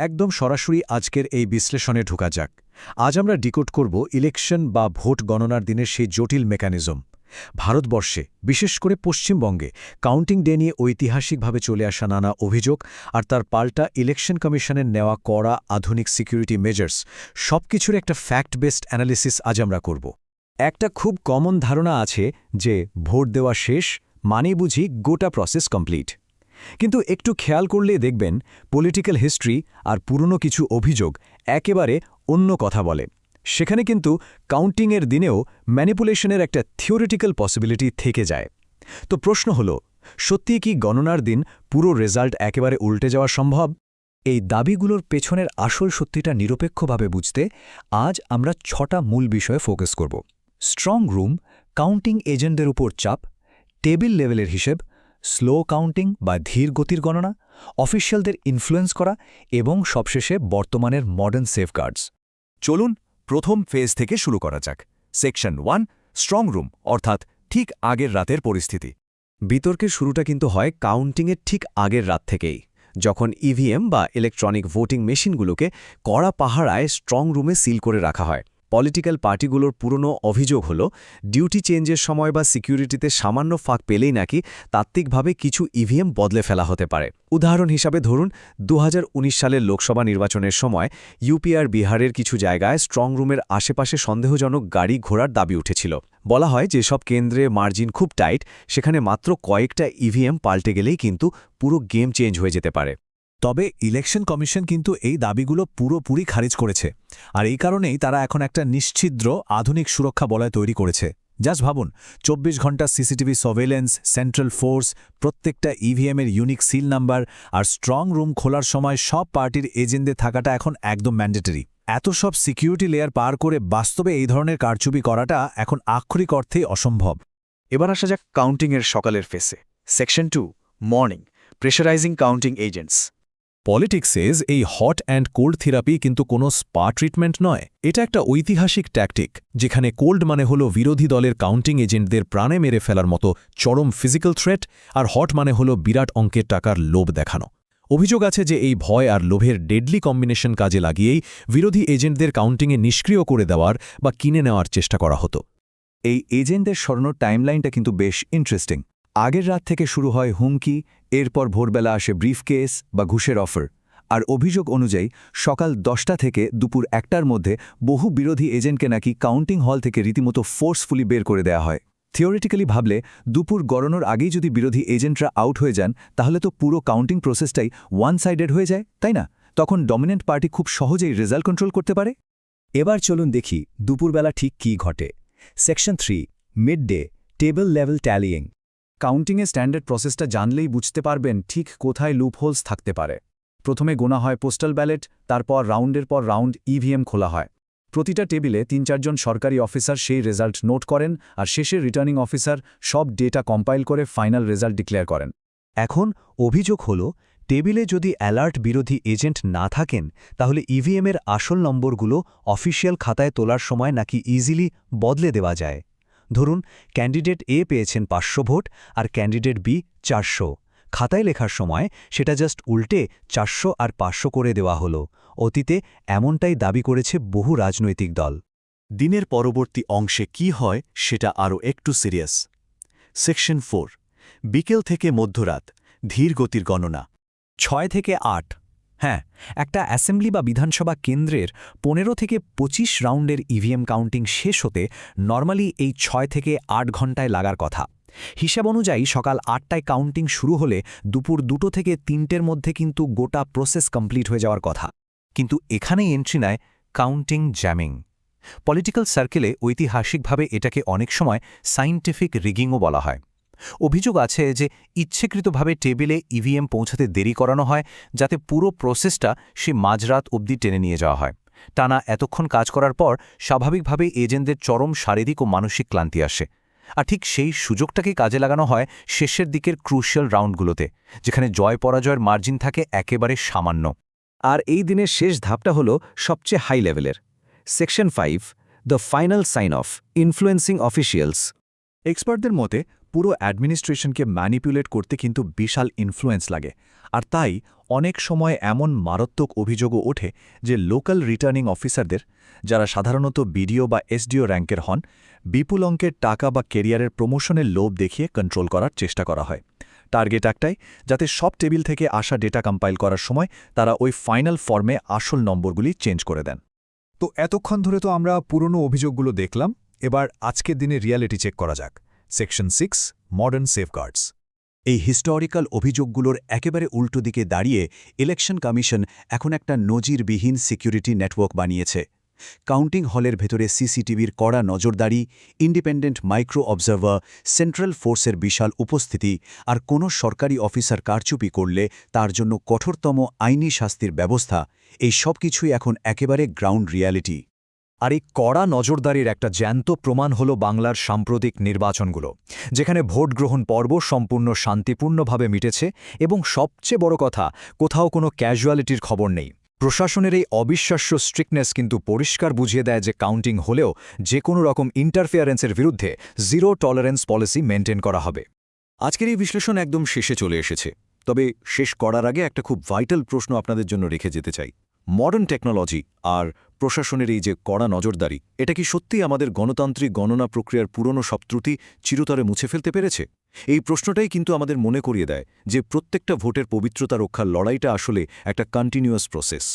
একদম সরাসরি আজকের এই বিশ্লেষণে ঢোকা যাক। আজ আমরা ডিকোড করব ইলেকশন বা ভোট গণনার দিনের সেই জটিল মেকানিজম। ভারতবর্ষে, বিশেষ করে পশ্চিমবঙ্গে কাউন্টিং ডে নিয়ে ঐতিহাসিকভাবে চলে আসা নানা অভিযোগ আর তার পাল্টা ইলেকশন কমিশনের নেওয়া কড়া আধুনিক সিকিউরিটি মেজার্স, সবকিছুর একটা ফ্যাক্ট বেসড অ্যানালিসিস আজ আমরা করব। একটা খুব কমন ধারণা আছে যে ভোট দেওয়া শেষ মানেই বুঝি গোটা প্রসেস কমপ্লিট। কিন্তু একটু খেয়াল করলে দেখবেন পলিটিক্যাল হিস্ট্রি আর পুরনো কিছু অভিযোগ একেবারে অন্য কথা বলে। সেখানে কিন্তু কাউন্টিংয়ের দিনেও ম্যানিপুলেশনের একটা থিওরিটিক্যাল পসিবিলিটি থেকে যায়। তো প্রশ্ন হল, সত্যি কি গণনার দিন পুরো রেজাল্ট একেবারে উল্টে যাওয়া সম্ভব? এই দাবিগুলোর পেছনের আসল সত্যিটা নিরপেক্ষভাবে বুঝতে আজ আমরা 6টা মূল বিষয়ে ফোকাস করব। স্ট্রং রুম, কাউন্টিং এজেন্টদের উপর চাপ, টেবিল লেভেলের হিসেব, স্লো কাউন্টিং বা ধীর গতির গণনা, অফিসিয়ালদের ইনফ্লুয়েন্স করা এবং সবশেষে বর্তমানের মডার্ন সেফগার্ডস। চলুন প্রথম ফেজ থেকে শুরু করা যাক। সেকশন 1, স্ট্রং রুম, অর্থাৎ ঠিক আগের রাতের পরিস্থিতি। বিতর্কের শুরুটা কিন্তু হয় কাউন্টিংয়ের ঠিক আগের রাত থেকেই, যখন ইভিএম বা ইলেকট্রনিক ভোটিং মেশিনগুলোকে কড়া পাহারায় স্ট্রং রুমে সিল করে রাখা হয়। পলিটিক্যাল পার্টিগুলোর পুরনো অভিযোগ হল ডিউটি চেঞ্জের সময় বা সিকিউরিটিতে সামান্য ফাঁক পেলেই নাকি তাত্ত্বিকভাবে কিছু ইভিএম বদলে ফেলা হতে পারে। উদাহরণ হিসাবে ধরুন 2019 সালের লোকসভা নির্বাচনের সময় ইউপি আর বিহারের কিছু জায়গায় স্ট্রং রুমের আশেপাশে সন্দেহজনক গাড়ি ঘোড়ার দাবি উঠেছিল। বলা হয় যেসব কেন্দ্রে মার্জিন খুব টাইট, সেখানে মাত্র কয়েকটা ইভিএম পাল্টে গেলেই কিন্তু পুরো গেম চেঞ্জ হয়ে যেতে পারে। তবে ইলেকশন কমিশন কিন্তু এই দাবিগুলো পুরোপুরি খারিজ করেছে, আর এই কারণেই তারা এখন একটা নিশ্ছিদ্র আধুনিক সুরক্ষা বলয় তৈরি করেছে। জাস্ট ভাবুন, 24 ঘন্টা সিসিটিভি সার্ভেইলেন্স, সেন্ট্রাল ফোর্স, প্রত্যেকটা ইভিএমের ইউনিক সিল নাম্বার, আর স্ট্রং রুম খোলার সময় সব পার্টির এজেন্টদের থাকাটা এখন একদম ম্যান্ডেটরি। এত সব সিকিউরিটি লেয়ার পার করে বাস্তবে এই ধরনের কারচুপি করাটা এখন আক্ষরিক অর্থেই অসম্ভব। এবার আসা যাক কাউন্টিংয়ের সকালের ফেসে। Section 2, morning, pressurising counting agents. পলিটিক্সেজ এই হট অ্যান্ড কোল্ড থেরাপি কিন্তু কোনো স্পা ট্রিটমেন্ট নয়। এটা একটা ঐতিহাসিক ট্যাকটিক, যেখানে কোল্ড মানে হলো বিরোধী দলের কাউন্টিং এজেন্টদের প্রাণে মেরে ফেলার মতো চরম ফিজিক্যাল থ্রেট, আর হট মানে হলো বিরাট অঙ্কের টাকার লোভ দেখানো। অভিযোগ আছে যে এই ভয় আর লোভের ডেডলি কম্বিনেশন কাজে লাগিয়েই বিরোধী এজেন্টদের কাউন্টিংয়ে নিষ্ক্রিয় করে দেওয়ার বা কিনে নেওয়ার চেষ্টা করা হতো। এই এজেন্টদের সরানোর টাইমলাইনটা কিন্তু বেশ ইন্টারেস্টিং। আগের রাত থেকে শুরু হয় হুমকি, এরপর ভোরবেলা আসে ব্রিফকেস বা ঘুষের অফার, আর অভিযোগ অনুযায়ী সকাল 10টা থেকে দুপুর 1টার মধ্যে বহু বিরোধী এজেন্টকে নাকি কাউন্টিং হল থেকে রীতিমতো ফোর্সফুলি বের করে দেওয়া হয়। থিওরিটিক্যালি ভাবলে দুপুর গড়ানোর আগেই যদি বিরোধী এজেন্টরা আউট হয়ে যান, তাহলে তো পুরো কাউন্টিং প্রসেসটাই ওয়ান সাইডেড হয়ে যায়, তাই না? তখন ডমিনেন্ট পার্টি খুব সহজেই রেজাল্ট কন্ট্রোল করতে পারে। এবার চলুন দেখি দুপুরবেলা ঠিক কী ঘটে। Section 3, mid day, table level tallying. কাউন্টিংয়ে স্ট্যান্ডার্ড প্রসেসটা জানলেই বুঝতে পারবেন ঠিক কোথায় লুপহোলস থাকতে পারে। প্রথমে গোনা হয় পোস্টাল ব্যালেট, তারপর রাউন্ডের পর রাউন্ড ইভিএম খোলা হয়। প্রতিটা টেবিলে 3-4 জন সরকারি অফিসার সেই রেজাল্ট নোট করেন, আর শেষে রিটার্নিং অফিসার সব ডেটা কম্পাইল করে ফাইনাল রেজাল্ট ডিক্লেয়ার করেন। এখন অভিযোগ হল, টেবিলে যদি অ্যালার্ট বিরোধী এজেন্ট না থাকেন, তাহলে ইভিএমের আসল নম্বরগুলো অফিসিয়াল খাতায় তোলার সময় নাকি ইজিলি বদলে দেওয়া যায়। ধরুন ক্যান্ডিডেট এ পেয়েছেন 500 ভোট আর ক্যান্ডিডেট বি 400। খাতায় লেখার সময় সেটা জাস্ট উল্টে 400 আর 500 করে দেওয়া হলো। অতীতে এমনটাই দাবি করেছে বহু রাজনৈতিক দল। দিনের পরবর্তী অংশে কি হয় সেটা আরও একটু সিরিয়াস। সেকশন 4, বিকেল থেকে মধ্যরাত, ধীর গতির গণনা। 6 থেকে 8। হ্যাঁ, একটা অ্যাসেম্বলি বা বিধানসভা কেন্দ্রের 15 থেকে 25 রাউন্ডের ইভিএম কাউন্টিং শেষ হতে নর্মালি এই 6 থেকে 8 ঘণ্টায় লাগার কথা। হিসাব অনুযায়ী সকাল 8টায় কাউন্টিং শুরু হলে দুপুর 2টো থেকে 3টের মধ্যে কিন্তু গোটা প্রসেস কমপ্লিট হয়ে যাওয়ার কথা। কিন্তু এখানেই এন্ট্রি নেয় কাউন্টিং জ্যামিং। পলিটিক্যাল সার্কেলে ঐতিহাসিকভাবে এটাকে অনেক সময় সায়েন্টিফিক রিগিংও বলা হয়। অভিযোগ আছে যে ইচ্ছেকৃতভাবে টেবিলে ইভিএম পৌঁছাতে দেরি করানো হয়, যাতে পুরো প্রসেসটা সে মাঝরাত অবধি টেনে নিয়ে যাওয়া হয়। টানা এতক্ষণ কাজ করার পর স্বাভাবিকভাবে এজেন্টদের চরম শারীরিক ও মানসিক ক্লান্তি আসে। আর ঠিক সেই সুযোগটাকেই কাজে লাগানো হয় শেষের দিকের ক্রুশিয়াল রাউন্ডগুলোতে, যেখানে জয় পরাজয়ের মার্জিন থাকে একেবারে সামান্য। আর এই দিনের শেষ ধাপটা হলো সবচেয়ে হাই লেভেলের। Section 5, the final sign off, influencing officials. এক্সপার্টদের মতে পুরো অ্যাডমিনিস্ট্রেশনকে ম্যানিপুলেট করতে কিন্তু বিশাল ইনফ্লুয়েন্স লাগে আর তাই অনেক সময় এমন মারাত্মক অভিযোগও ওঠে যে লোকাল রিটার্নিং অফিসারদের, যারা সাধারণত বিডিও বা এসডিও র্যাঙ্কের হন, বিপুল অঙ্কের টাকা বা কেরিয়ারের প্রমোশনের লোভ দেখিয়ে কন্ট্রোল করার চেষ্টা করা হয়। টার্গেট একটাই, যাতে সব টেবিল থেকে আসা ডেটা কম্পাইল করার সময় তারা ওই ফাইনাল ফর্মে আসল নম্বরগুলি চেঞ্জ করে দেন। তো এতক্ষণ ধরে তো আমরা পুরনো অভিযোগগুলো দেখলাম, এবার আজকের দিনে রিয়ালিটি চেক করা যাক। Section 6, modern সেফগার্ডস। এই হিস্টোরিক্যাল অভিযোগগুলোর একেবারে উল্টো দিকে দাঁড়িয়ে ইলেকশন কমিশন এখন একটা নজিরবিহীন সিকিউরিটি নেটওয়ার্ক বানিয়েছে। কাউন্টিং হলের ভেতরে সিসিটিভির কড়া নজরদারি, ইন্ডিপেন্ডেন্ট মাইক্রো অবজারভার, সেন্ট্রাল ফোর্সের বিশাল উপস্থিতি আর কোনো সরকারি অফিসার কারচুপি করলে তার জন্য কঠোরতম আইনি শাস্তির ব্যবস্থা, এই সব কিছুই এখন একেবারে গ্রাউন্ড রিয়ালিটি। আর এই কড়া নজরদারির একটা জ্যান্ত প্রমাণ হল বাংলার সাম্প্রতিক নির্বাচনগুলো, যেখানে ভোট গ্রহণ পর্ব সম্পূর্ণ শান্তিপূর্ণভাবে মিটেছে এবং সবচেয়ে বড় কথা, কোথাও কোনো ক্যাজুয়ালিটির খবর নেই। প্রশাসনের এই অবিশ্বাস্য স্ট্রিক্টনেস কিন্তু পরিষ্কার বুঝিয়ে দেয় যে কাউন্টিং হলেও যে কোনো রকম ইন্টারফেয়ারেন্সের বিরুদ্ধে জিরো টলারেন্স পলিসি মেনটেন করা হবে। আজকের এই বিশ্লেষণ একদম শেষে চলে এসেছে, তবে শেষ করার আগে একটা খুব ভাইটাল প্রশ্ন আপনাদের জন্য রেখে যেতে চাই। মডার্ন টেকনোলজি আর প্রশাসনের এই যে কড়া নজরদারি, এটা কি সত্যিই আমাদের গণতান্ত্রিক গণনা প্রক্রিয়ার পুরনো সব ত্রুটি চিরতরে মুছে ফেলতে পেরেছে? এই প্রশ্নটাই কিন্তু আমাদের মনে করিয়ে দেয় যে প্রত্যেকটা ভোটের পবিত্রতা রক্ষার লড়াইটা আসলে একটা কন্টিনিউয়াস প্রসেস।